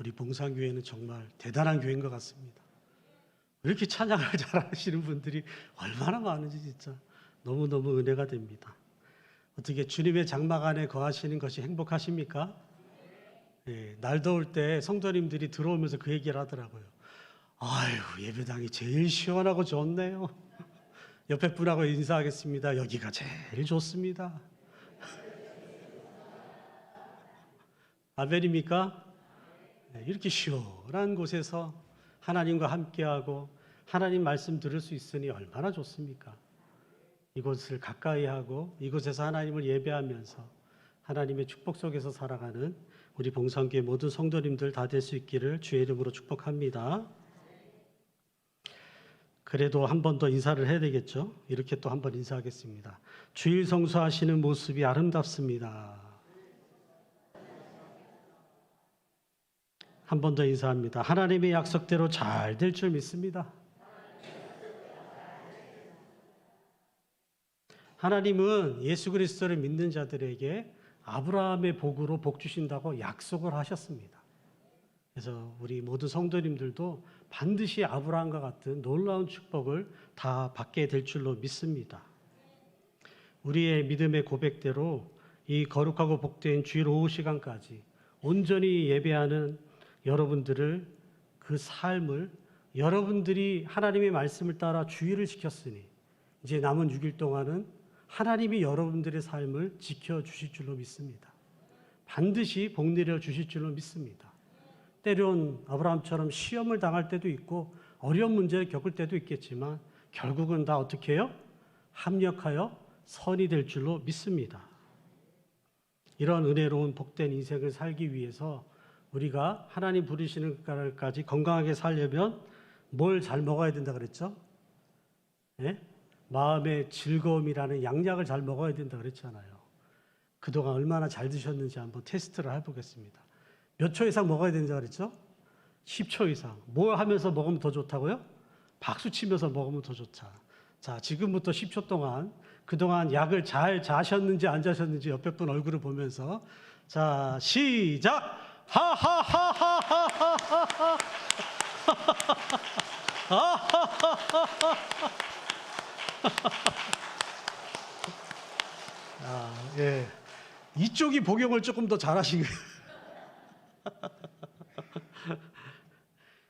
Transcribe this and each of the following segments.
우리 봉산교회는 정말 대단한 교회인 것 같습니다. 이렇게 찬양을 잘하시는 분들이 얼마나 많은지 진짜 너무너무 은혜가 됩니다. 어떻게 주님의 장막 안에 거하시는 것이 행복하십니까? 예, 날 더울 때 성도님들이 들어오면서 그 얘기를 하더라고요. 아유, 예배당이 제일 시원하고 좋네요. 옆에 분하고 인사하겠습니다. 여기가 제일 좋습니다. 아멘입니까? 네, 이렇게 시원한 곳에서 하나님과 함께하고 하나님 말씀 들을 수 있으니 얼마나 좋습니까? 이곳을 가까이 하고 이곳에서 하나님을 예배하면서 하나님의 축복 속에서 살아가는 우리 봉산교회 모든 성도님들 다 될 수 있기를 주의 이름으로 축복합니다. 그래도 한 번 더 인사를 해야 되겠죠? 이렇게 또 한 번 인사하겠습니다. 주일 성수하시는 모습이 아름답습니다. 한 번 더 인사합니다. 하나님의 약속대로 잘 될 줄 믿습니다. 하나님은 예수 그리스도를 믿는 자들에게 아브라함의 복으로 복 주신다고 약속을 하셨습니다. 그래서 우리 모든 성도님들도 반드시 아브라함과 같은 놀라운 축복을 다 받게 될 줄로 믿습니다. 우리의 믿음의 고백대로 이 거룩하고 복된 주일 오후 시간까지 온전히 예배하는 여러분들을 그 삶을 여러분들이 하나님의 말씀을 따라 주의를 지켰으니 이제 남은 6일 동안은 하나님이 여러분들의 삶을 지켜주실 줄로 믿습니다. 반드시 복 내려 주실 줄로 믿습니다. 때론 아브라함처럼 시험을 당할 때도 있고 어려운 문제를 겪을 때도 있겠지만 결국은 다 어떻게 해요? 합력하여 선이 될 줄로 믿습니다. 이런 은혜로운 복된 인생을 살기 위해서 우리가 하나님 부르시는 날까지 건강하게 살려면 뭘 잘 먹어야 된다 그랬죠? 예? 마음의 즐거움이라는 양약을 잘 먹어야 된다 그랬잖아요. 그동안 얼마나 잘 드셨는지 한번 테스트를 해보겠습니다. 몇 초 이상 먹어야 된다 그랬죠? 10초 이상. 뭘 하면서 먹으면 더 좋다고요? 박수 치면서 먹으면 더 좋다. 자, 지금부터 10초 동안 그동안 약을 잘 자셨는지 안 자셨는지 옆에 분 얼굴을 보면서 자, 시작! 하하하하하하하 아, 예. 이쪽이 복용을 조금 더 잘하신 거예요.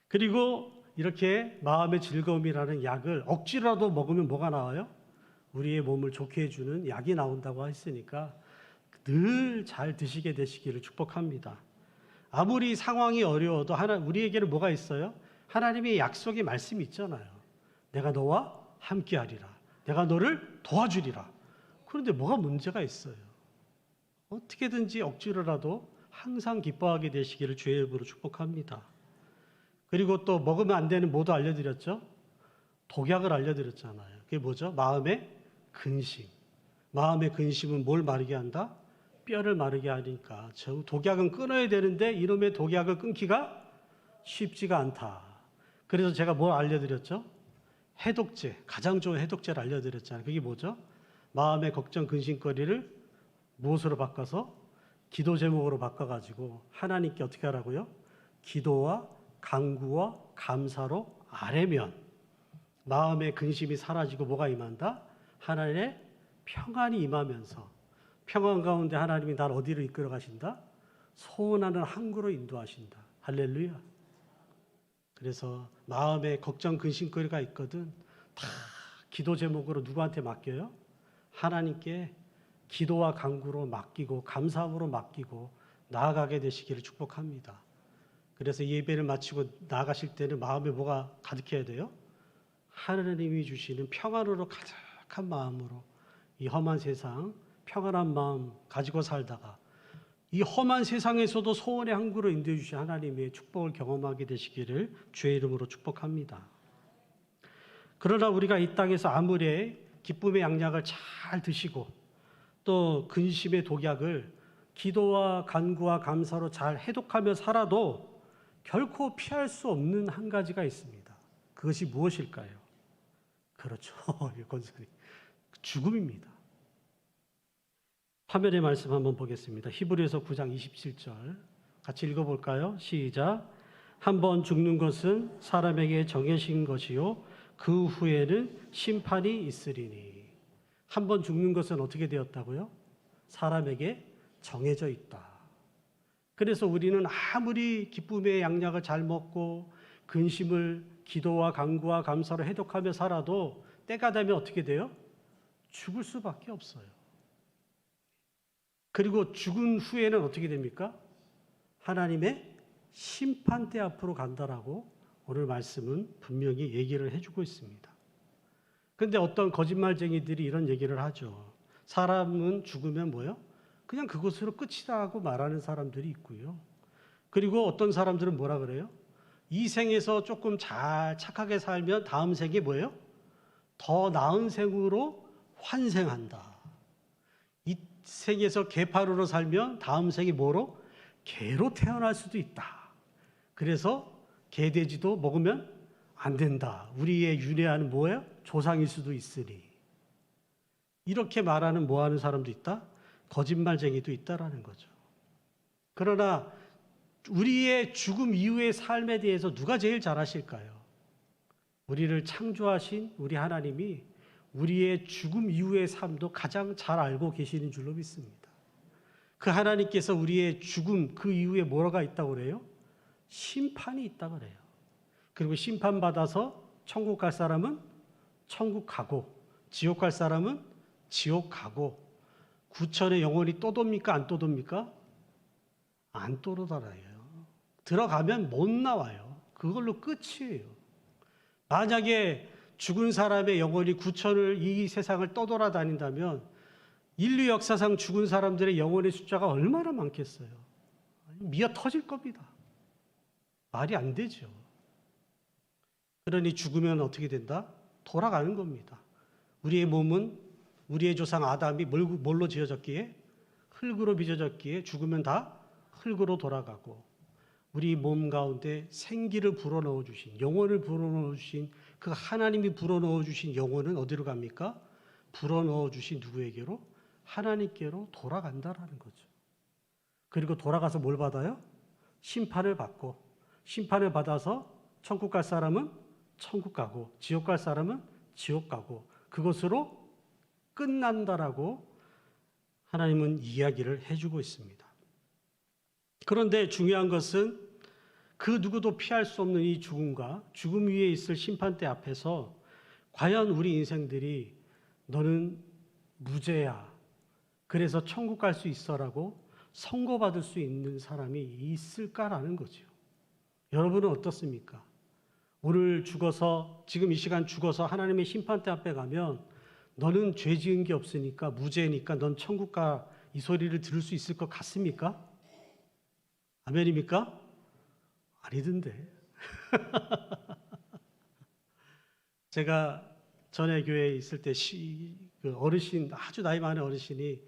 그리고 이렇게 마음의 즐거움이라는 약을 억지로라도 먹으면 뭐가 나와요? 우리의 몸을 좋게 해주는 약이 나온다고 했으니까 늘 잘 드시게 되시기를 축복합니다. 아무리 상황이 어려워도 우리에게는 뭐가 있어요? 하나님의 약속의 말씀이 있잖아요. 내가 너와 함께하리라. 내가 너를 도와주리라. 그런데 뭐가 문제가 있어요? 어떻게든지 억지로라도 항상 기뻐하게 되시기를 주의 이름으로 축복합니다. 그리고 또 먹으면 안 되는 뭐도 알려드렸죠? 독약을 알려드렸잖아요. 그게 뭐죠? 마음의 근심. 마음의 근심은 뭘 마르게 한다? 뼈를 마르게 하니까 저 독약은 끊어야 되는데 이놈의 독약을 끊기가 쉽지가 않다. 그래서 제가 뭘 알려드렸죠? 해독제, 가장 좋은 해독제를 알려드렸잖아요. 그게 뭐죠? 마음의 걱정, 근심거리를 무엇으로 바꿔서? 기도 제목으로 바꿔가지고 하나님께 어떻게 하라고요? 기도와 간구와 감사로 아뢰면 마음의 근심이 사라지고 뭐가 임한다? 하나님의 평안이 임하면서 평안 가운데 하나님이 날 어디로 이끌어 가신다? 소원하는 항구로 인도하신다. 할렐루야. 그래서 마음에 걱정 근심거리가 있거든 다 기도 제목으로 누구한테 맡겨요? 하나님께 기도와 간구로 맡기고 감사함으로 맡기고 나아가게 되시기를 축복합니다. 그래서 예배를 마치고 나아가실 때는 마음에 뭐가 가득해야 돼요? 하나님이 주시는 평안으로 가득한 마음으로 이 험한 세상 평안한 마음 가지고 살다가 이 험한 세상에서도 소원의 항구로 인도해 주신 하나님의 축복을 경험하게 되시기를 주의 이름으로 축복합니다. 그러나 우리가 이 땅에서 아무리 기쁨의 양약을 잘 드시고 또 근심의 독약을 기도와 간구와 감사로 잘 해독하며 살아도 결코 피할 수 없는 한 가지가 있습니다. 그것이 무엇일까요? 그렇죠. 권사님. 죽음입니다. 화면의 말씀 한번 보겠습니다. 히브리서 9장 27절 같이 읽어볼까요? 시작. 한 번 죽는 것은 사람에게 정해진 것이요 그 후에는 심판이 있으리니. 한 번 죽는 것은 어떻게 되었다고요? 사람에게 정해져 있다. 그래서 우리는 아무리 기쁨의 양약을 잘 먹고 근심을 기도와 간구와 감사로 해독하며 살아도 때가 되면 어떻게 돼요? 죽을 수밖에 없어요. 그리고 죽은 후에는 어떻게 됩니까? 하나님의 심판대 앞으로 간다라고 오늘 말씀은 분명히 얘기를 해주고 있습니다. 그런데 어떤 거짓말쟁이들이 이런 얘기를 하죠. 사람은 죽으면 뭐요? 그냥 그것으로 끝이다 하고 말하는 사람들이 있고요. 그리고 어떤 사람들은 뭐라 그래요? 이 생에서 조금 잘 착하게 살면 다음 생에 뭐예요? 더 나은 생으로 환생한다. 이 생에서 개파루로 살면 다음 생이 뭐로? 개로 태어날 수도 있다. 그래서 개돼지도 먹으면 안 된다. 우리의 윤회하는 뭐예요? 조상일 수도 있으니. 이렇게 말하는 뭐하는 사람도 있다? 거짓말쟁이도 있다라는 거죠. 그러나 우리의 죽음 이후의 삶에 대해서 누가 제일 잘 아실까요? 우리를 창조하신 우리 하나님이 우리의 죽음 이후의 삶도 가장 잘 알고 계시는 줄로 믿습니다. 그 하나님께서 우리의 죽음 그 이후에 뭐가 있다고 그래요? 심판이 있다고 그래요. 그리고 심판받아서 천국 갈 사람은 천국 가고 지옥 갈 사람은 지옥 가고 구천에 영원히 떠돕니까? 안 떠돕니까? 안 떠돌아요. 들어가면 못 나와요. 그걸로 끝이에요. 만약에 죽은 사람의 영혼이 구천을 이 세상을 떠돌아다닌다면 인류 역사상 죽은 사람들의 영혼의 숫자가 얼마나 많겠어요? 미어 터질 겁니다. 말이 안 되죠. 그러니 죽으면 어떻게 된다? 돌아가는 겁니다. 우리의 몸은 우리의 조상 아담이 뭘로 지어졌기에? 흙으로 빚어졌기에 죽으면 다 흙으로 돌아가고 우리 몸 가운데 생기를 불어넣어 주신 영혼을 불어넣어 주신 그 하나님이 불어넣어 주신 영혼은 어디로 갑니까? 불어넣어 주신 누구에게로? 하나님께로 돌아간다라는 거죠. 그리고 돌아가서 뭘 받아요? 심판을 받고 심판을 받아서 천국 갈 사람은 천국 가고 지옥 갈 사람은 지옥 가고 그것으로 끝난다라고 하나님은 이야기를 해주고 있습니다. 그런데 중요한 것은 그 누구도 피할 수 없는 이 죽음과 죽음 위에 있을 심판대 앞에서 과연 우리 인생들이 너는 무죄야. 그래서 천국 갈 수 있어라고 선고받을 수 있는 사람이 있을까라는 거죠. 여러분은 어떻습니까? 오늘 죽어서 지금 이 시간 죽어서 하나님의 심판대 앞에 가면 너는 죄 지은 게 없으니까 무죄니까 넌 천국 가 이 소리를 들을 수 있을 것 같습니까? 아멘입니까? 아니던데. 제가 전에 교회에 있을 때 그 어르신 아주 나이 많은 어르신이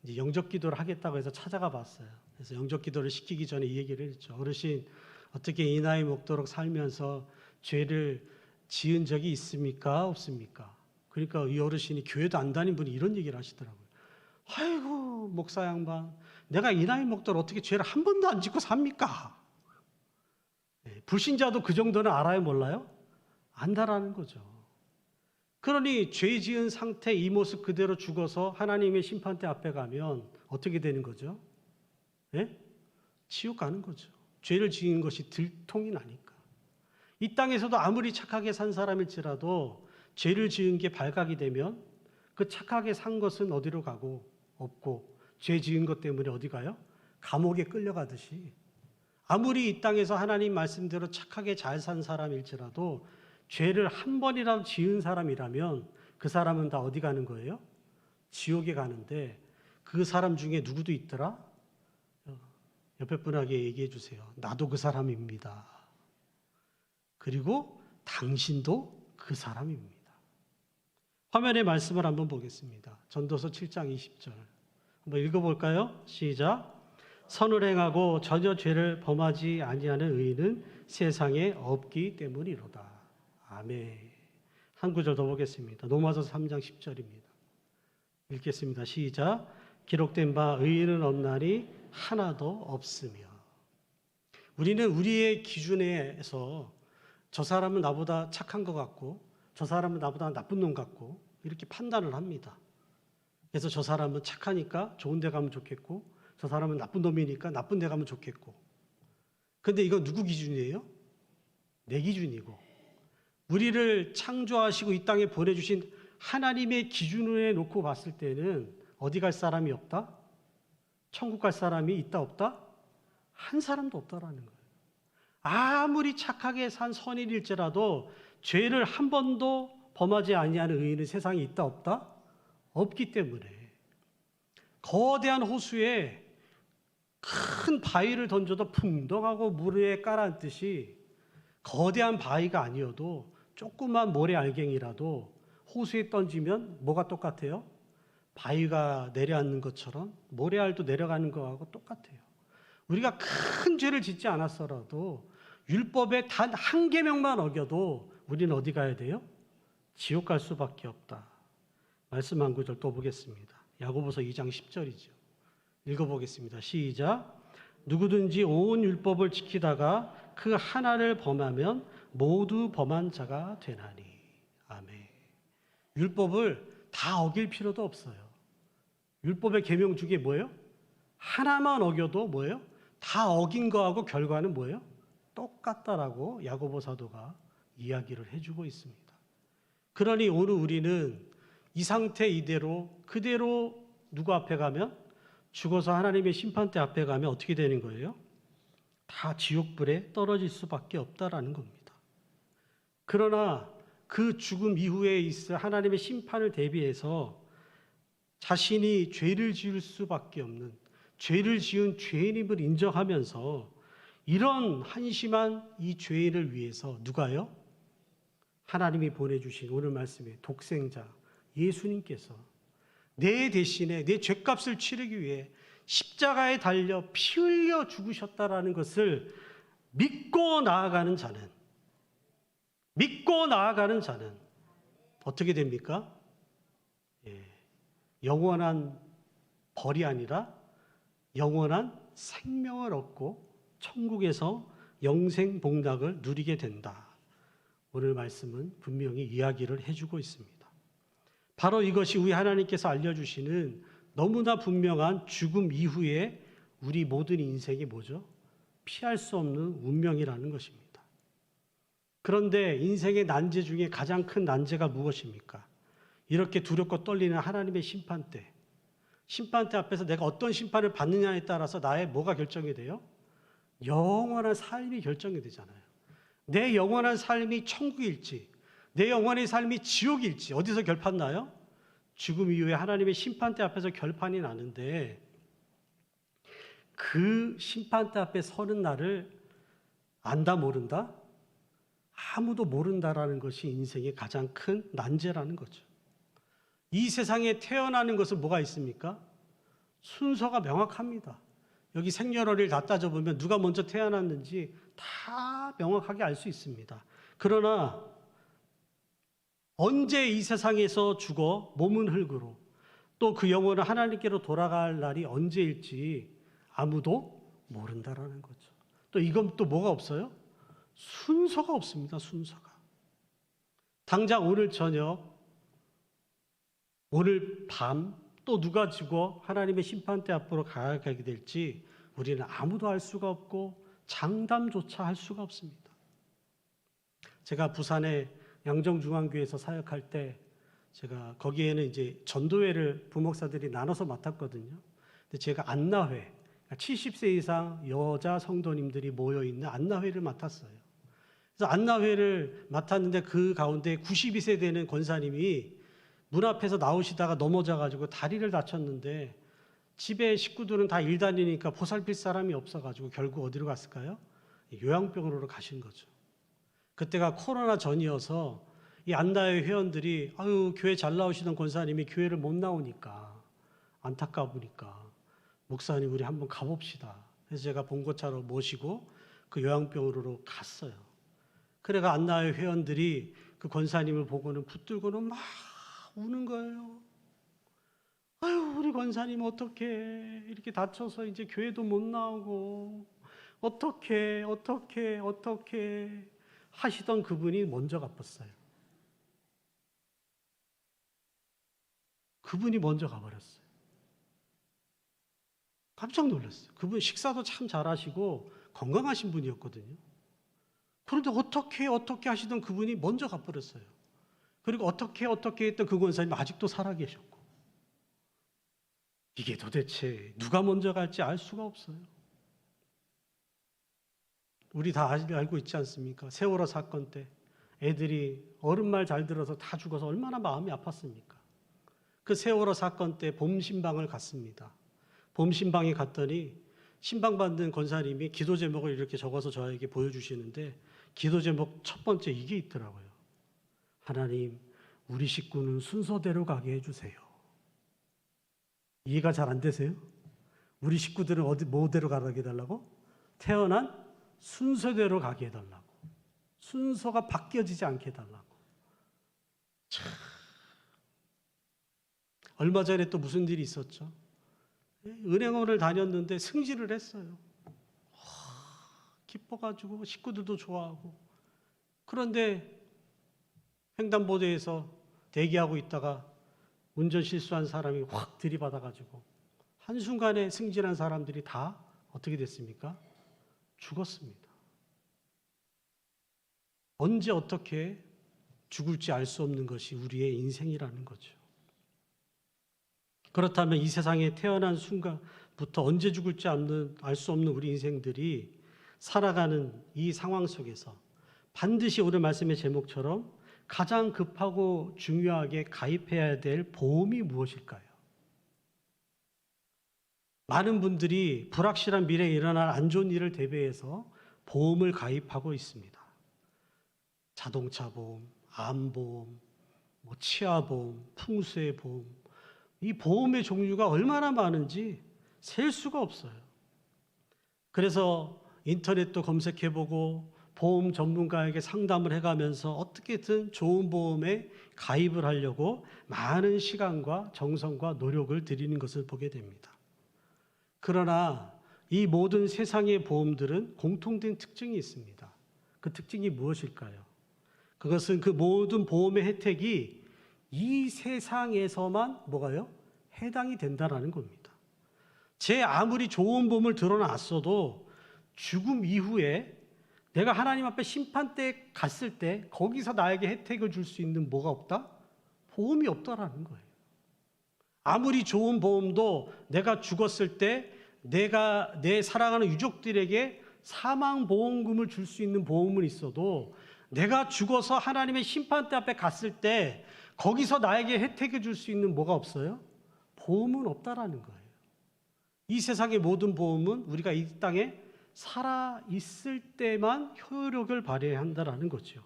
이제 영접 기도를 하겠다고 해서 찾아가 봤어요. 그래서 영접 기도를 시키기 전에 이 얘기를 했죠. 어르신 어떻게 이 나이 먹도록 살면서 죄를 지은 적이 있습니까? 없습니까? 그러니까 이 어르신이 교회도 안 다닌 분이 이런 얘기를 하시더라고요. 아이고 목사 양반 내가 이 나이 먹도록 어떻게 죄를 한 번도 안 짓고 삽니까? 네, 불신자도 그 정도는 알아요 몰라요? 안다라는 거죠. 그러니 죄 지은 상태 이 모습 그대로 죽어서 하나님의 심판대 앞에 가면 어떻게 되는 거죠? 네? 지옥 가는 거죠. 죄를 지은 것이 들통이 나니까. 이 땅에서도 아무리 착하게 산 사람일지라도 죄를 지은 게 발각이 되면 그 착하게 산 것은 어디로 가고 없고 죄 지은 것 때문에 어디 가요? 감옥에 끌려가듯이 아무리 이 땅에서 하나님 말씀대로 착하게 잘 산 사람일지라도 죄를 한 번이라도 지은 사람이라면 그 사람은 다 어디 가는 거예요? 지옥에 가는데 그 사람 중에 누구도 있더라? 옆에 분에게 얘기해 주세요. 나도 그 사람입니다. 그리고 당신도 그 사람입니다. 화면의 말씀을 한번 보겠습니다. 전도서 7장 20절. 한번 읽어볼까요? 시작. 선을 행하고 전혀 죄를 범하지 아니하는 의인은 세상에 없기 때문이로다. 아멘. 한 구절 더 보겠습니다. 로마서 3장 10절입니다. 읽겠습니다. 시작. 기록된 바 의인은 없나니 하나도 없으며. 우리는 우리의 기준에서 저 사람은 나보다 착한 것 같고 저 사람은 나보다 나쁜 놈 같고 이렇게 판단을 합니다. 그래서 저 사람은 착하니까 좋은 데 가면 좋겠고 저 사람은 나쁜 놈이니까 나쁜 데 가면 좋겠고. 근데 이거 누구 기준이에요? 내 기준이고 우리를 창조하시고 이 땅에 보내주신 하나님의 기준에 놓고 봤을 때는 어디 갈 사람이 없다? 천국 갈 사람이 있다 없다? 한 사람도 없다라는 거예요. 아무리 착하게 산 선인일지라도 죄를 한 번도 범하지 아니하는 의인은 세상에 있다 없다? 없기 때문에 거대한 호수에 큰 바위를 던져도 풍덩하고 물에 깔아앉듯이 거대한 바위가 아니어도 조그만 모래 알갱이라도 호수에 던지면 뭐가 똑같아요? 바위가 내려앉는 것처럼 모래알도 내려가는 거하고 똑같아요. 우리가 큰 죄를 짓지 않았어라도 율법의 단 한 계명만 어겨도 우리는 어디 가야 돼요? 지옥 갈 수밖에 없다. 말씀 한 구절 또 보겠습니다. 야고보서 2장 10절이죠. 읽어보겠습니다. 시작. 누구든지 온 율법을 지키다가 그 하나를 범하면 모두 범한 자가 되나니. 아멘. 율법을 다 어길 필요도 없어요. 율법의 계명 중에 뭐예요? 하나만 어겨도 뭐예요? 다 어긴 거하고 결과는 뭐예요? 똑같다라고 야고보 사도가 이야기를 해주고 있습니다. 그러니 오늘 우리는 이 상태 이대로 그대로 누구 앞에 가면 죽어서 하나님의 심판대 앞에 가면 어떻게 되는 거예요? 다 지옥불에 떨어질 수밖에 없다라는 겁니다. 그러나 그 죽음 이후에 있을 하나님의 심판을 대비해서 자신이 죄를 지을 수밖에 없는 죄를 지은 죄인임을 인정하면서 이런 한심한 이 죄인을 위해서 누가요? 하나님이 보내주신 오늘 말씀의 독생자 예수님께서 내 대신에 내 죄값을 치르기 위해 십자가에 달려 피 흘려 죽으셨다라는 것을 믿고 나아가는 자는 어떻게 됩니까? 영원한 벌이 아니라 영원한 생명을 얻고 천국에서 영생 복락을 누리게 된다. 오늘 말씀은 분명히 이야기를 해주고 있습니다. 바로 이것이 우리 하나님께서 알려주시는 너무나 분명한 죽음 이후에 우리 모든 인생이 뭐죠? 피할 수 없는 운명이라는 것입니다. 그런데 인생의 난제 중에 가장 큰 난제가 무엇입니까? 이렇게 두렵고 떨리는 하나님의 심판대 앞에서 내가 어떤 심판을 받느냐에 따라서 나의 뭐가 결정이 돼요? 영원한 삶이 결정이 되잖아요. 내 영원한 삶이 천국일지 내 영원의 삶이 지옥일지 어디서 결판나요? 죽음 이후에 하나님의 심판대 앞에서 결판이 나는데 그 심판대 앞에 서는 날을 안다 모른다? 아무도 모른다라는 것이 인생의 가장 큰 난제라는 거죠. 이 세상에 태어나는 것은 뭐가 있습니까? 순서가 명확합니다. 여기 생년월일 다 따져보면 누가 먼저 태어났는지 다 명확하게 알 수 있습니다. 그러나 언제 이 세상에서 죽어 몸은 흙으로 또 그 영혼은 하나님께로 돌아갈 날이 언제일지 아무도 모른다라는 거죠. 또 이건 또 뭐가 없어요? 순서가 없습니다. 순서가. 당장 오늘 저녁, 오늘 밤 또 누가 죽어 하나님의 심판대 앞으로 가게 될지 우리는 아무도 알 수가 없고 장담조차 할 수가 없습니다. 제가 부산의 양정중앙교회에서 사역할 때 제가 거기에는 이제 전도회를 부목사들이 나눠서 맡았거든요. 근데 제가 안나회, 70세 이상 여자 성도님들이 모여있는 안나회를 맡았어요. 그래서 안나회를 맡았는데 그 가운데 92세 되는 권사님이 문 앞에서 나오시다가 넘어져가지고 다리를 다쳤는데 집에 식구들은 다 일 다니니까 보살필 사람이 없어가지고 결국 어디로 갔을까요? 요양병원으로 가신 거죠. 그때가 코로나 전이어서 이 안나회 회원들이 아유 교회 잘 나오시던 권사님이 교회를 못 나오니까 안타까우니까 목사님 우리 한번 가봅시다. 그래서 제가 봉고차로 모시고 그 요양병원으로 갔어요. 그래가 안나회 회원들이 그 권사님을 보고는 붙들고는 막 우는 거예요. 아유 우리 권사님 어떻게 이렇게 다쳐서 이제 교회도 못 나오고 어떻게 하시던 그분이 먼저 갚았어요. 그분이 먼저 가버렸어요. 깜짝 놀랐어요. 그분 식사도 참 잘하시고 건강하신 분이었거든요. 그런데 어떻게 하시던 그분이 먼저 가버렸어요. 그리고 어떻게 했던 그 권사님 아직도 살아계셨고, 이게 도대체 누가 먼저 갈지 알 수가 없어요. 우리 다 알고 있지 않습니까? 세월호 사건 때 애들이 어른 말 잘 들어서 다 죽어서 얼마나 마음이 아팠습니까? 그 세월호 사건 때 봄신방을 갔습니다. 봄신방에 갔더니 신방받는 권사님이 기도 제목을 이렇게 적어서 저에게 보여주시는데, 기도 제목 첫 번째 이게 있더라고요. 하나님, 우리 식구는 순서대로 가게 해주세요. 이해가 잘 안 되세요? 우리 식구들은 뭐대로 가게 해달라고? 태어난 순서대로 가게 해달라고. 순서가 바뀌어지지 않게 해달라고. 참. 얼마 전에 또 무슨 일이 있었죠? 은행원을 다녔는데 승진을 했어요. 기뻐가지고 식구들도 좋아하고. 그런데 횡단보도에서 대기하고 있다가 운전 실수한 사람이 확 들이받아가지고 한순간에 승진한 사람들이 다 어떻게 됐습니까? 죽었습니다. 언제 어떻게 죽을지 알 수 없는 것이 우리의 인생이라는 거죠. 그렇다면 이 세상에 태어난 순간부터 언제 죽을지 알 수 없는 우리 인생들이 살아가는 이 상황 속에서 반드시 오늘 말씀의 제목처럼 가장 급하고 중요하게 가입해야 될 보험이 무엇일까요? 많은 분들이 불확실한 미래에 일어날 안 좋은 일을 대비해서 보험을 가입하고 있습니다. 자동차 보험, 암보험, 치아보험, 풍수의 보험. 이 보험의 종류가 얼마나 많은지 셀 수가 없어요. 그래서 인터넷도 검색해보고 보험 전문가에게 상담을 해가면서 어떻게든 좋은 보험에 가입을 하려고 많은 시간과 정성과 노력을 들이는 것을 보게 됩니다. 그러나 이 모든 세상의 보험들은 공통된 특징이 있습니다. 그 특징이 무엇일까요? 그것은 그 모든 보험의 혜택이 이 세상에서만 뭐가요? 해당이 된다는 겁니다. 제 아무리 좋은 보험을 들어놨어도 죽음 이후에 내가 하나님 앞에 심판대에 갔을 때 거기서 나에게 혜택을 줄 수 있는 뭐가 없다? 보험이 없다라는 거예요. 아무리 좋은 보험도 내가 죽었을 때 내가 내 사랑하는 유족들에게 사망보험금을 줄 수 있는 보험은 있어도 내가 죽어서 하나님의 심판대 앞에 갔을 때 거기서 나에게 혜택을 줄 수 있는 뭐가 없어요? 보험은 없다라는 거예요. 이 세상의 모든 보험은 우리가 이 땅에 살아 있을 때만 효력을 발휘해야 한다라는 거죠.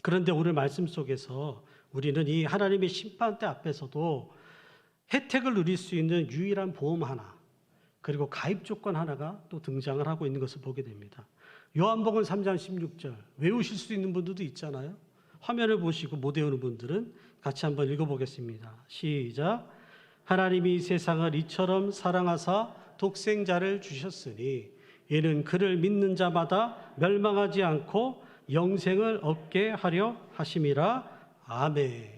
그런데 오늘 말씀 속에서 우리는 이 하나님의 심판대 앞에서도 혜택을 누릴 수 있는 유일한 보험 하나, 그리고 가입 조건 하나가 또 등장을 하고 있는 것을 보게 됩니다. 요한복음 3장 16절 외우실 수 있는 분들도 있잖아요. 화면을 보시고 못 외우는 분들은 같이 한번 읽어보겠습니다. 시작. 하나님이 세상을 이처럼 사랑하사 독생자를 주셨으니 이는 그를 믿는 자마다 멸망하지 않고 영생을 얻게 하려 하심이라. 아멘.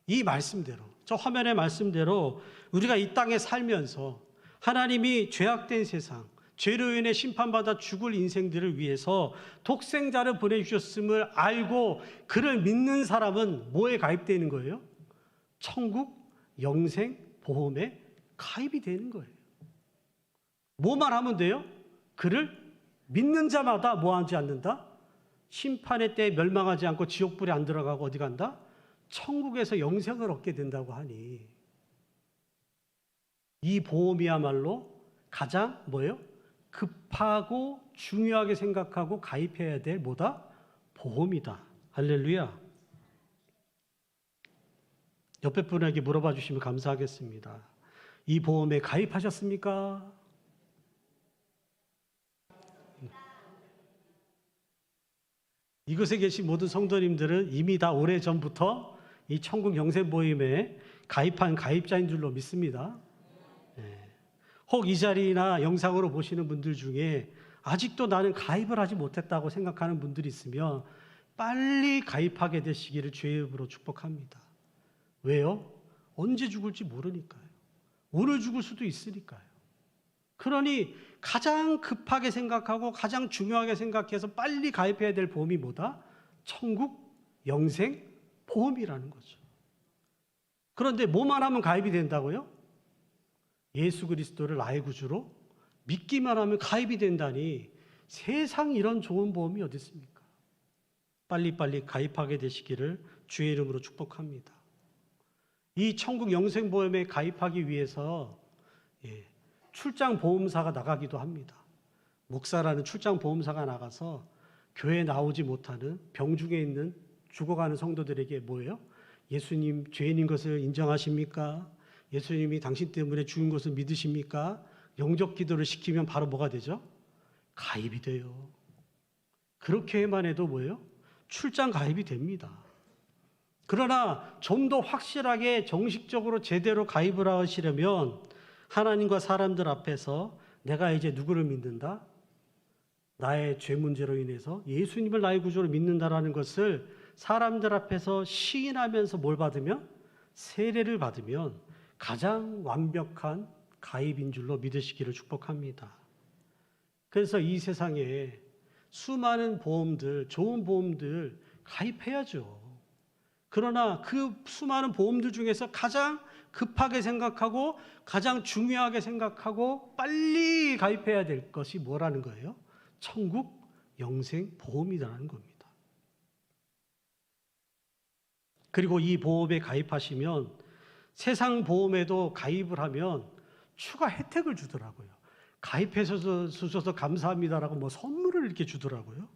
이 말씀대로, 저 화면의 말씀대로 우리가 이 땅에 살면서 하나님이 죄악된 세상, 죄로 인해 심판받아 죽을 인생들을 위해서 독생자를 보내주셨음을 알고 그를 믿는 사람은 뭐에 가입되는 거예요? 천국, 영생, 보험에 가입이 되는 거예요. 뭐만 하면 돼요? 그를 믿는 자마다 뭐 하지 않는다? 심판의 때에 멸망하지 않고 지옥불에 안 들어가고 어디 간다? 천국에서 영생을 얻게 된다고 하니 이 보험이야말로 가장 뭐예요? 급하고 중요하게 생각하고 가입해야 될 뭐다? 보험이다. 할렐루야. 옆에 분에게 물어봐 주시면 감사하겠습니다. 이 보험에 가입하셨습니까? 이곳에 계신 모든 성도님들은 이미 다 오래전부터 이 천국 영생보험에 가입한 가입자인 줄로 믿습니다. 혹 이 자리나 영상으로 보시는 분들 중에 아직도 나는 가입을 하지 못했다고 생각하는 분들이 있으면 빨리 가입하게 되시기를 주의 이름으로 축복합니다. 왜요? 언제 죽을지 모르니까요. 오늘 죽을 수도 있으니까요. 그러니 가장 급하게 생각하고 가장 중요하게 생각해서 빨리 가입해야 될 보험이 뭐다? 천국, 영생, 보험이라는 거죠. 그런데 뭐만 하면 가입이 된다고요? 예수 그리스도를 나의 구주로 믿기만 하면 가입이 된다니 세상 이런 좋은 보험이 어디 있습니까? 빨리빨리 가입하게 되시기를 주의 이름으로 축복합니다. 이 천국 영생보험에 가입하기 위해서 출장보험사가 나가기도 합니다. 목사라는 출장보험사가 나가서 교회에 나오지 못하는 병중에 있는 죽어가는 성도들에게 뭐예요? 예수님 죄인인 것을 인정하십니까? 예수님이 당신 때문에 죽은 것을 믿으십니까? 영접 기도를 시키면 바로 뭐가 되죠? 가입이 돼요. 그렇게만 해도 뭐예요? 출장 가입이 됩니다. 그러나 좀 더 확실하게 정식적으로 제대로 가입을 하시려면 하나님과 사람들 앞에서 내가 이제 누구를 믿는다? 나의 죄 문제로 인해서 예수님을 나의 구주로 믿는다라는 것을 사람들 앞에서 시인하면서 뭘 받으면? 세례를 받으면 가장 완벽한 가입인 줄로 믿으시기를 축복합니다. 그래서 이 세상에 수많은 보험들, 좋은 보험들 가입해야죠. 그러나 그 수많은 보험들 중에서 가장 급하게 생각하고 가장 중요하게 생각하고 빨리 가입해야 될 것이 뭐라는 거예요? 천국 영생 보험이라는 겁니다. 그리고 이 보험에 가입하시면 세상 보험에도 가입을 하면 추가 혜택을 주더라고요. 가입해서 주셔서 감사합니다라고 뭐 선물을 이렇게 주더라고요.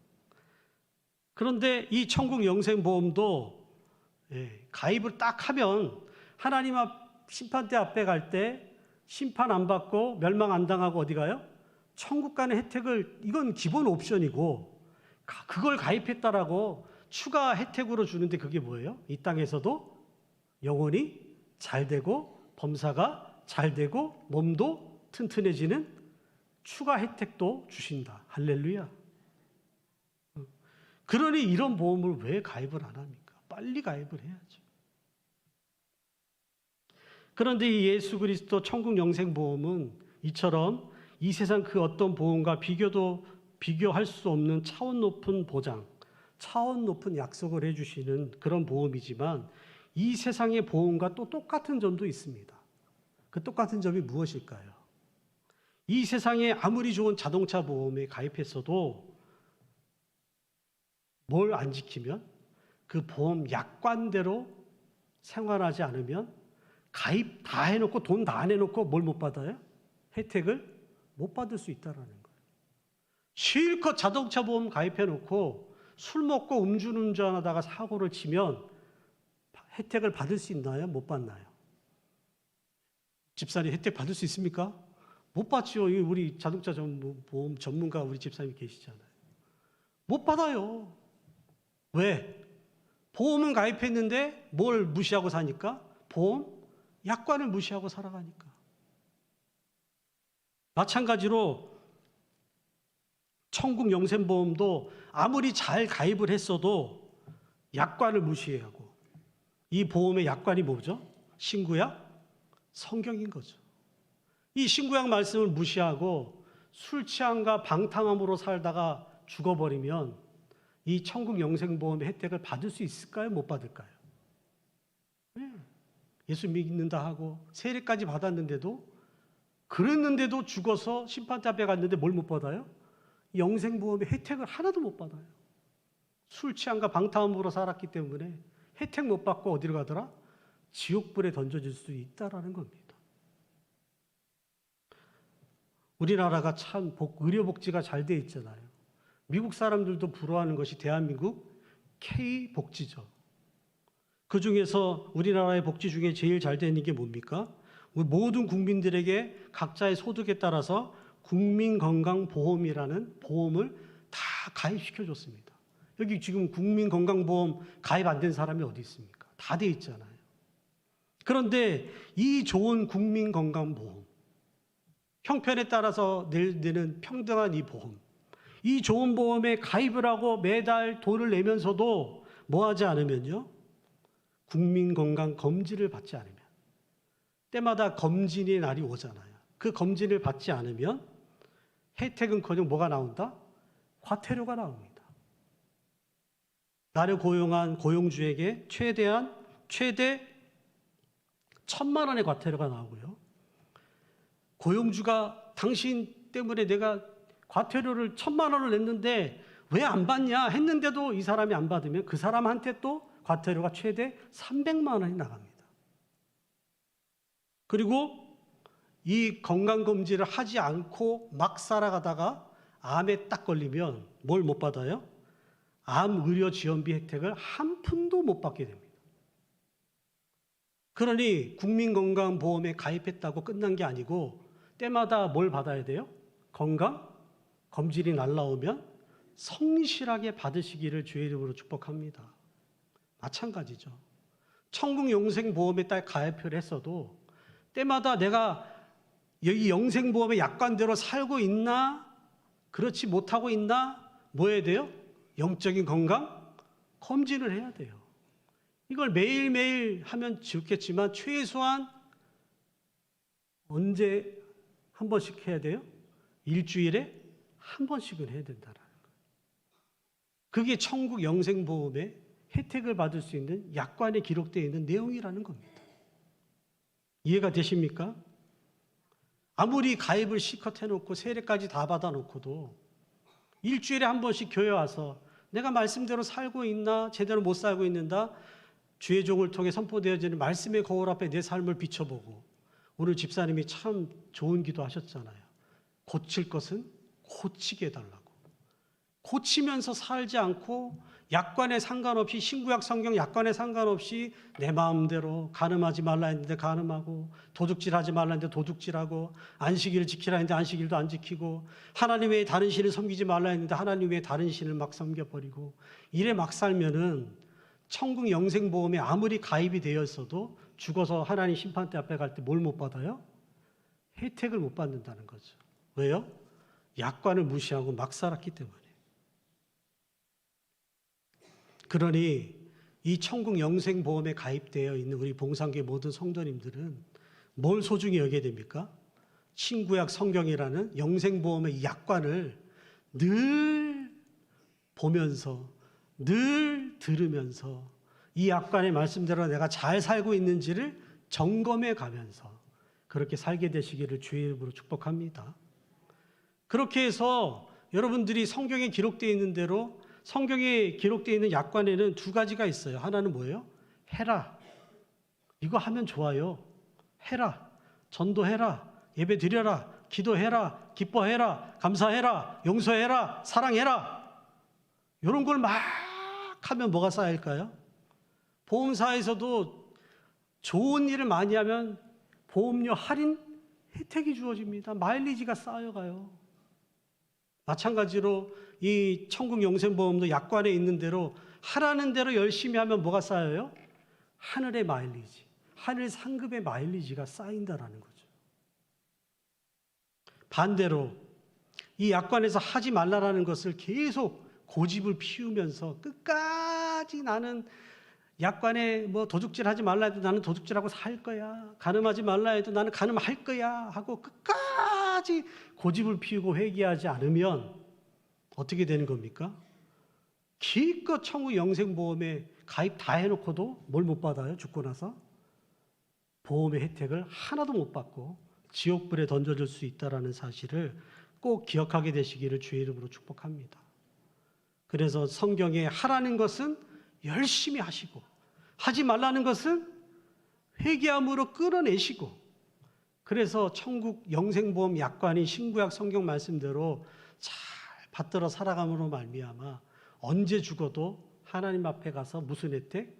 그런데 이 천국 영생보험도 가입을 딱 하면 하나님 앞 심판대 앞에 갈 때 심판 안 받고 멸망 안 당하고 어디 가요? 천국 가는 혜택을, 이건 기본 옵션이고 그걸 가입했다라고 추가 혜택으로 주는데 그게 뭐예요? 이 땅에서도 영혼이 잘 되고 범사가 잘 되고 몸도 튼튼해지는 추가 혜택도 주신다. 할렐루야. 그러니 이런 보험을 왜 가입을 안 합니까? 빨리 가입을 해야죠. 그런데 이 예수 그리스도 천국 영생보험은 이처럼 이 세상 그 어떤 보험과 비교할 수 없는 차원 높은 보장, 차원 높은 약속을 해주시는 그런 보험이지만 이 세상의 보험과 또 똑같은 점도 있습니다. 그 똑같은 점이 무엇일까요? 이 세상에 아무리 좋은 자동차 보험에 가입했어도 뭘 안 지키면 그 보험 약관대로 생활하지 않으면 가입 다 해놓고 돈 다 내놓고 뭘 못 받아요? 혜택을 못 받을 수 있다는 거예요. 실컷 자동차 보험 가입해놓고 술 먹고 음주운전하다가 사고를 치면 혜택을 받을 수 있나요? 못 받나요? 집사님 혜택 받을 수 있습니까? 못 받죠. 우리 자동차 보험 전문가 우리 집사님 계시잖아요. 못 받아요. 왜? 보험은 가입했는데 뭘 무시하고 사니까? 보험 약관을 무시하고 살아가니까. 마찬가지로 천국 영생보험도 아무리 잘 가입을 했어도 약관을 무시하고, 이 보험의 약관이 뭐죠? 신구약? 성경인 거죠. 이 신구약 말씀을 무시하고 술 취함과 방탕함으로 살다가 죽어버리면 이 천국 영생보험의 혜택을 받을 수 있을까요? 못 받을까요? 예수 믿는다 하고 세례까지 받았는데도, 그랬는데도 죽어서 심판대 앞에 갔는데 뭘 못 받아요? 영생보험의 혜택을 하나도 못 받아요. 술 취함과 방탕함으로 살았기 때문에 혜택 못 받고 어디로 가더라? 지옥불에 던져질 수 있다라는 겁니다. 우리나라가 참 의료복지가 잘 돼 있잖아요. 미국 사람들도 부러워하는 것이 대한민국 K복지죠. 그 중에서 우리나라의 복지 중에 제일 잘 되는 게 뭡니까? 우리 모든 국민들에게 각자의 소득에 따라서 국민건강보험이라는 보험을 다 가입시켜줬습니다. 여기 지금 국민건강보험 가입 안 된 사람이 어디 있습니까? 다 돼 있잖아요. 그런데 이 좋은 국민건강보험, 형편에 따라서 내는 평등한 이 보험, 이 좋은 보험에 가입을 하고 매달 돈을 내면서도 뭐 하지 않으면요, 국민건강검진을 받지 않으면, 때마다 검진의 날이 오잖아요. 그 검진을 받지 않으면 혜택은커녕 뭐가 나온다? 과태료가 나옵니다. 나를 고용한 고용주에게 최대 1,000만 원의 과태료가 나오고요. 고용주가 당신 때문에 내가 과태료를 1,000만 원을 냈는데 왜 안 받냐 했는데도 이 사람이 안 받으면 그 사람한테 또 과태료가 최대 300만 원이 나갑니다. 그리고 이 건강검진을 하지 않고 막 살아가다가 암에 딱 걸리면 뭘 못 받아요? 암 의료 지원비 혜택을 한 푼도 못 받게 됩니다. 그러니 국민건강보험에 가입했다고 끝난 게 아니고 때마다 뭘 받아야 돼요? 건강검진이 날라오면 성실하게 받으시기를 주의 이름으로 축복합니다. 마찬가지죠. 천국영생보험에 딱 가입을 했어도 때마다 내가 이 영생보험의 약관대로 살고 있나, 그렇지 못하고 있나, 뭐 해야 돼요? 영적인 건강 검진을 해야 돼요. 이걸 매일매일 하면 좋겠지만 최소한 언제 한 번씩 해야 돼요? 일주일에 한 번씩은 해야 된다는 거예요. 그게 천국 영생보험의 혜택을 받을 수 있는 약관에 기록되어 있는 내용이라는 겁니다. 이해가 되십니까? 아무리 가입을 실컷 해놓고 세례까지 다 받아놓고도 일주일에 한 번씩 교회 와서 내가 말씀대로 살고 있나, 제대로 못 살고 있는가, 주의 종을 통해 선포되어지는 말씀의 거울 앞에 내 삶을 비춰보고, 오늘 집사님이 참 좋은 기도 하셨잖아요. 고칠 것은 고치게 해달라고. 고치면서 살지 않고 약관에 상관없이, 신구약 성경 약관에 상관없이 내 마음대로 간음하지 말라 했는데 간음하고, 도둑질하지 말라 했는데 도둑질하고, 안식일을 지키라 했는데 안식일도 안 지키고, 하나님 외에 다른 신을 섬기지 말라 했는데 하나님 외에 다른 신을 막 섬겨버리고, 이래 막 살면은 천국 영생보험에 아무리 가입이 되어 있어도 죽어서 하나님 심판대 앞에 갈 때 뭘 못 받아요? 혜택을 못 받는다는 거죠. 왜요? 약관을 무시하고 막 살았기 때문에. 그러니 이 천국 영생보험에 가입되어 있는 우리 봉상교회 모든 성도님들은 뭘 소중히 여겨야 됩니까? 신구약 성경이라는 영생보험의 약관을 늘 보면서, 늘 들으면서 이 약관의 말씀대로 내가 잘 살고 있는지를 점검해 가면서 그렇게 살게 되시기를 주의 이름으로 축복합니다. 그렇게 해서 여러분들이 성경에 기록되어 있는 대로, 성경에 기록되어 있는 약관에는 두 가지가 있어요. 하나는 뭐예요? 해라. 이거 하면 좋아요. 해라. 전도해라. 예배 드려라. 기도해라. 기뻐해라. 감사해라. 용서해라. 사랑해라. 이런 걸 막 하면 뭐가 쌓일까요? 보험사에서도 좋은 일을 많이 하면 보험료 할인 혜택이 주어집니다. 마일리지가 쌓여가요. 마찬가지로 이 천국 영생보험도 약관에 있는 대로 하라는 대로 열심히 하면 뭐가 쌓여요? 하늘의 마일리지, 하늘 상급의 마일리지가 쌓인다라는 거죠. 반대로 이 약관에서 하지 말라라는 것을 계속 고집을 피우면서 끝까지 나는 약관에 뭐 도둑질하지 말라 해도 나는 도둑질하고 살 거야, 간음하지 말라 해도 나는 간음할 거야 하고 끝까지 고집을 피우고 회개하지 않으면 어떻게 되는 겁니까? 기껏 천국 영생보험에 가입 다 해놓고도 뭘 못 받아요? 죽고 나서 보험의 혜택을 하나도 못 받고 지옥불에 던져질 수 있다는 사실을 꼭 기억하게 되시기를 주의 이름으로 축복합니다. 그래서 성경에 하라는 것은 열심히 하시고, 하지 말라는 것은 회개함으로 끌어내시고, 그래서 천국 영생보험 약관인 신구약 성경 말씀대로 잘 받들어 살아감으로 말미암아 언제 죽어도 하나님 앞에 가서 무슨 혜택?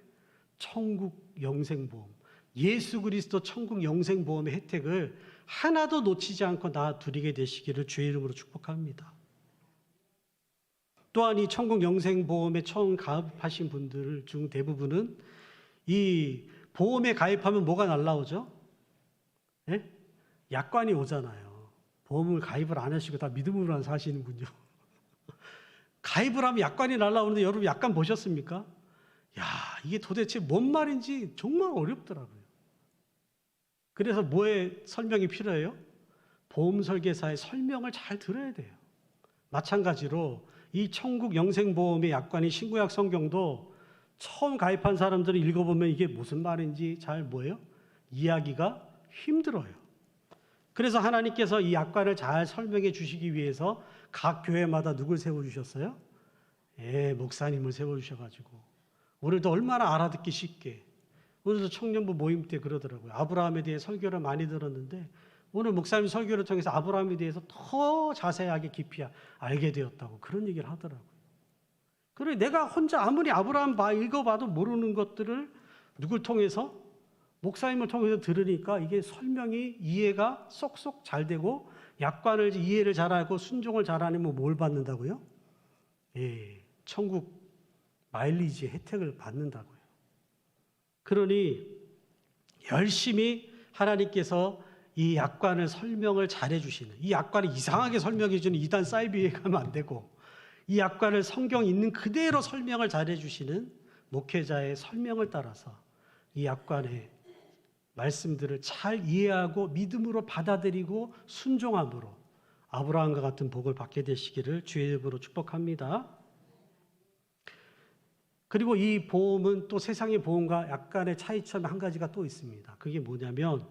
천국 영생보험, 예수 그리스도 천국 영생보험의 혜택을 하나도 놓치지 않고 나 누리게 되시기를 주의 이름으로 축복합니다. 또한 이 천국 영생보험에 처음 가입하신 분들 중 대부분은 이 보험에 가입하면 뭐가 날라오죠? 예? 약관이 오잖아요. 보험을 가입을 안 하시고 다 믿음으로만 사시는군요. 가입을 하면 약관이 날라오는데 여러분 약관 보셨습니까? 야, 이게 도대체 뭔 말인지 정말 어렵더라고요. 그래서 뭐에 설명이 필요해요? 보험 설계사의 설명을 잘 들어야 돼요. 마찬가지로 이 천국 영생보험의 약관인 신구약 성경도 처음 가입한 사람들이 읽어보면 이게 무슨 말인지 잘 이해하기가 힘들어요. 그래서 하나님께서 이 약관을 잘 설명해 주시기 위해서 각 교회마다 누굴 세워주셨어요? 목사님을 세워주셔가지고 오늘도 얼마나 알아듣기 쉽게, 오늘도 청년부 모임 때 그러더라고요. 아브라함에 대해 설교를 많이 들었는데 오늘 목사님 설교를 통해서 아브라함에 대해서 더 자세하게 깊이 알게 되었다고 그런 얘기를 하더라고요. 그래, 내가 혼자 아무리 아브라함 읽어봐도 모르는 것들을 누굴 통해서? 목사님을 통해서 들으니까 이게 설명이 이해가 쏙쏙 잘 되고 약관을 이해를 잘하고 순종을 잘하면 뭘 받는다고요? 천국 마일리지 혜택을 받는다고요. 그러니 열심히 하나님께서 이 약관을 설명을 잘해주시는, 이 약관을 이상하게 설명해주는 이단 사이비에 가면 안 되고, 이 약관을 성경 있는 그대로 설명을 잘해주시는 목회자의 설명을 따라서 이 약관의 말씀들을 잘 이해하고 믿음으로 받아들이고 순종함으로 아브라함과 같은 복을 받게 되시기를 주의 이름으로 축복합니다. 그리고 이 보험은 또 세상의 보험과 약간의 차이점이 한 가지가 또 있습니다. 그게 뭐냐면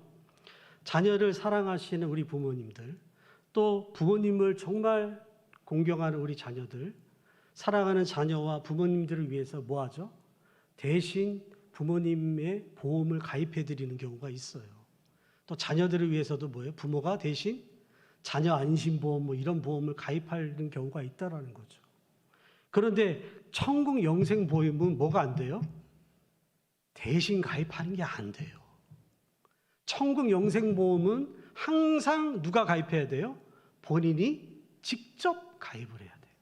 자녀를 사랑하시는 우리 부모님들, 또 부모님을 정말 공경하는 우리 자녀들, 사랑하는 자녀와 부모님들을 위해서 뭐 하죠? 대신 부모님의 보험을 가입해 드리는 경우가 있어요. 또 자녀들을 위해서도 뭐예요? 부모가 대신 자녀 안심보험 이런 보험을 가입하는 경우가 있다라는 거죠. 그런데 천국 영생보험은 뭐가 안 돼요? 대신 가입하는 게 안 돼요. 천국 영생보험은 항상 누가 가입해야 돼요? 본인이 직접 가입을 해야 돼요.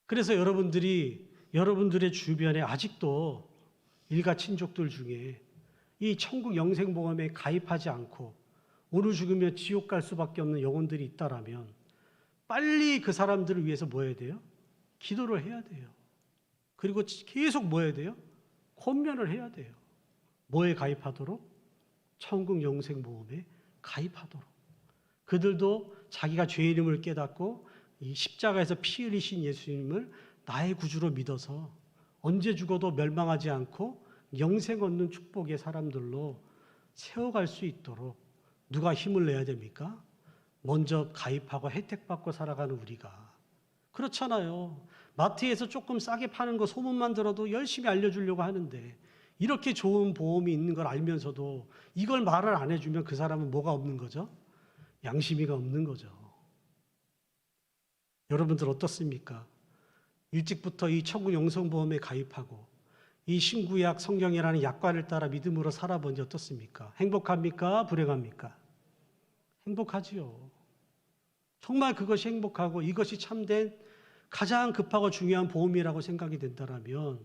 그래서 여러분들의 주변에 아직도 일가 친족들 중에 이 천국 영생보험에 가입하지 않고 오늘 죽으면 지옥 갈 수밖에 없는 영혼들이 있다라면 빨리 그 사람들을 위해서 뭐 해야 돼요? 기도를 해야 돼요. 그리고 계속 뭐 해야 돼요? 권면을 해야 돼요. 뭐에 가입하도록? 천국 영생보험에 가입하도록. 그들도 자기가 죄 이름을 깨닫고 이 십자가에서 피 흘리신 예수님을 나의 구주로 믿어서 언제 죽어도 멸망하지 않고 영생 얻는 축복의 사람들로 세워갈 수 있도록 누가 힘을 내야 됩니까? 먼저 가입하고 혜택받고 살아가는 우리가. 그렇잖아요. 마트에서 조금 싸게 파는 거 소문만 들어도 열심히 알려주려고 하는데 이렇게 좋은 보험이 있는 걸 알면서도 이걸 말을 안 해주면 그 사람은 뭐가 없는 거죠? 양심이가 없는 거죠. 여러분들 어떻습니까? 일찍부터 이 천국 영생보험에 가입하고 이 신구약 성경이라는 약관을 따라 믿음으로 살아보니 어떻습니까? 행복합니까? 불행합니까? 행복하지요. 정말 그것이 행복하고 이것이 참된 가장 급하고 중요한 보험이라고 생각이 된다면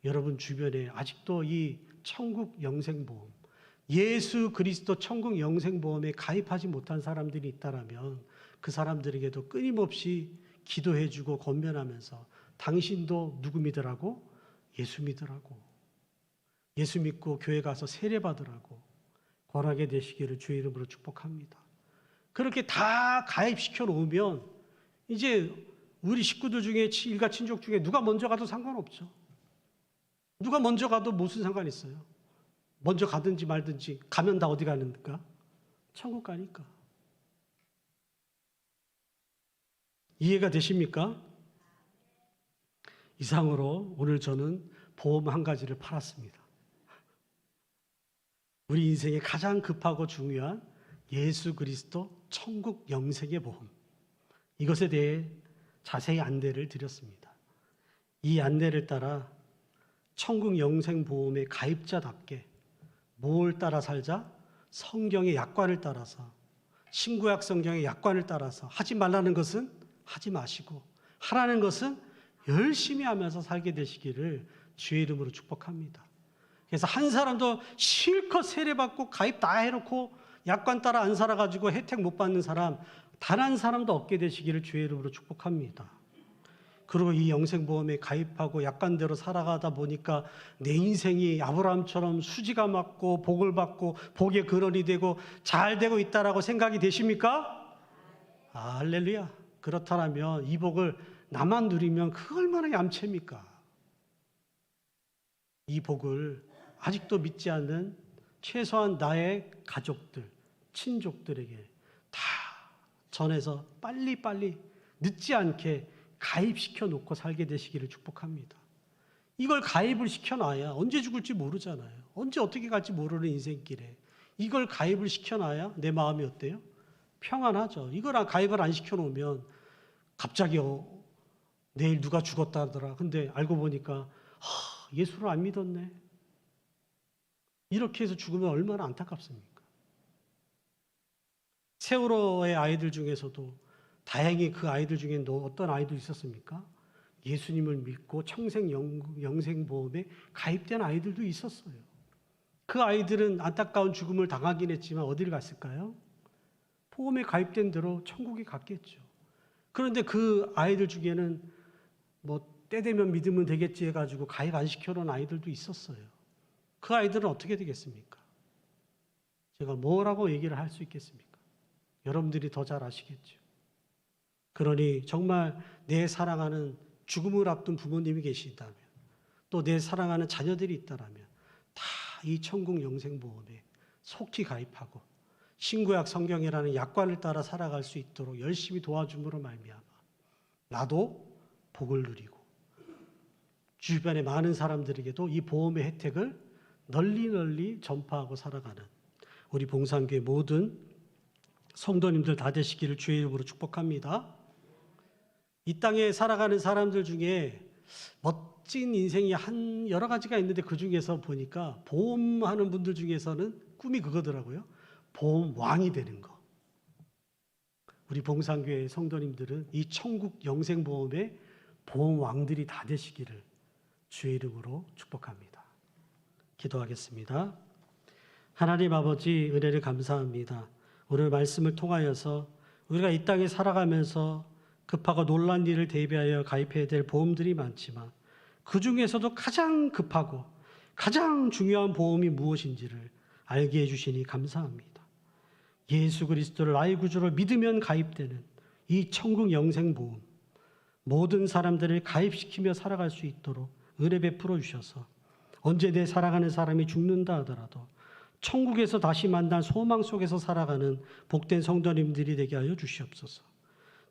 여러분 주변에 아직도 이 천국 영생보험, 예수 그리스도 천국 영생보험에 가입하지 못한 사람들이 있다면 그 사람들에게도 끊임없이 기도해주고 권면하면서 당신도 누구 믿으라고? 예수 믿으라고. 예수 믿고 교회 가서 세례 받으라고 권하게 되시기를 주의 이름으로 축복합니다. 그렇게 다 가입시켜 놓으면 이제 우리 식구들 중에 일가 친족 중에 누가 먼저 가도 상관없죠. 누가 먼저 가도 무슨 상관이 있어요? 먼저 가든지 말든지 가면 다 어디 가는가? 천국 가니까. 이해가 되십니까? 이상으로 오늘 저는 보험 한 가지를 팔았습니다. 우리 인생에 가장 급하고 중요한 예수 그리스도 천국 영생의 보험, 이것에 대해 자세히 안내를 드렸습니다. 이 안내를 따라 천국 영생보험의 가입자답게 뭘 따라 살자? 성경의 약관을 따라서, 신구약 성경의 약관을 따라서 하지 말라는 것은 하지 마시고 하라는 것은 열심히 하면서 살게 되시기를 주의 이름으로 축복합니다. 그래서 한 사람도 실컷 세례받고 가입 다 해놓고 약관 따라 안 살아가지고 혜택 못 받는 사람 단 한 사람도 없게 되시기를 주의 이름으로 축복합니다. 그리고 이 영생보험에 가입하고 약관대로 살아가다 보니까 내 인생이 아브라함처럼 수지가 맞고 복을 받고 복의 근원이 되고 잘 되고 있다라고 생각이 되십니까? 할렐루야. 그렇다면 이 복을 나만 누리면 그 얼마나 얌체입니까? 이 복을 아직도 믿지 않는 최소한 나의 가족들, 친족들에게 다 전해서 빨리빨리 늦지 않게 가입시켜 놓고 살게 되시기를 축복합니다. 이걸 가입을 시켜놔야 언제 죽을지 모르잖아요. 언제 어떻게 갈지 모르는 인생길에 이걸 가입을 시켜놔야 내 마음이 어때요? 평안하죠. 이걸 가입을 안 시켜놓으면 갑자기 내일 누가 죽었다 하더라. 근데 알고 보니까 예수를 안 믿었네. 이렇게 해서 죽으면 얼마나 안타깝습니까? 세월호의 아이들 중에서도 다행히 그 아이들 중에 어떤 아이도 있었습니까? 예수님을 믿고 청생 영생보험에 가입된 아이들도 있었어요. 그 아이들은 안타까운 죽음을 당하긴 했지만 어디를 갔을까요? 보험에 가입된 대로 천국에 갔겠죠. 그런데 그 아이들 중에는 때 되면 믿으면 되겠지 해가지고 가입 안 시켜놓은 아이들도 있었어요. 그 아이들은 어떻게 되겠습니까? 제가 뭐라고 얘기를 할 수 있겠습니까? 여러분들이 더 잘 아시겠죠. 그러니 정말 내 사랑하는 죽음을 앞둔 부모님이 계시다면 또 내 사랑하는 자녀들이 있다라면 다 이 천국 영생보험에 속히 가입하고 신구약 성경이라는 약관을 따라 살아갈 수 있도록 열심히 도와줌으로 말미암아 나도 복을 누리고 주변의 많은 사람들에게도 이 보험의 혜택을 널리 전파하고 살아가는 우리 봉산교회 모든 성도님들 다 되시기를 주의 이름으로 축복합니다. 이 땅에 살아가는 사람들 중에 멋진 인생이 여러 가지가 있는데 그 중에서 보니까 보험하는 분들 중에서는 꿈이 그거더라고요. 보험 왕이 되는 거. 우리 봉산교회 성도님들은 이 천국 영생보험의 보험 왕들이 다 되시기를 주의 이름으로 축복합니다. 기도하겠습니다. 하나님 아버지 은혜를 감사합니다. 오늘 말씀을 통하여서 우리가 이 땅에 살아가면서 급하고 놀란 일을 대비하여 가입해야 될 보험들이 많지만 그 중에서도 가장 급하고 가장 중요한 보험이 무엇인지를 알게 해주시니 감사합니다. 예수 그리스도를 나의 구주로 믿으면 가입되는 이 천국 영생보험 모든 사람들을 가입시키며 살아갈 수 있도록 은혜 베풀어 주셔서 언제 내 사랑하는 사람이 죽는다 하더라도 천국에서 다시 만날 소망 속에서 살아가는 복된 성도님들이 되게 하여 주시옵소서.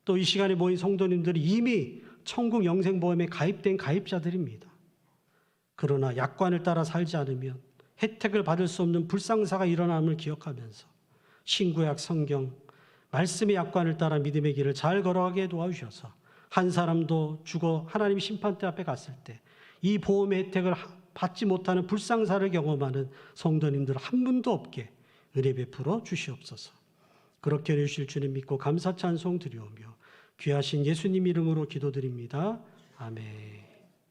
또 이 시간에 모인 성도님들이 이미 천국 영생보험에 가입된 가입자들입니다. 그러나 약관을 따라 살지 않으면 혜택을 받을 수 없는 불상사가 일어남을 기억하면서 신구약 성경 말씀의 약관을 따라 믿음의 길을 잘 걸어가게 도와주셔서 한 사람도 죽어 하나님 심판대 앞에 갔을 때 이 보험의 혜택을 받지 못하는 불상사를 경험하는 성도님들 한 분도 없게 은혜 베풀어 주시옵소서. 그렇게 해주실 주님 믿고 감사 찬송 드리오며 귀하신 예수님 이름으로 기도드립니다. 아멘.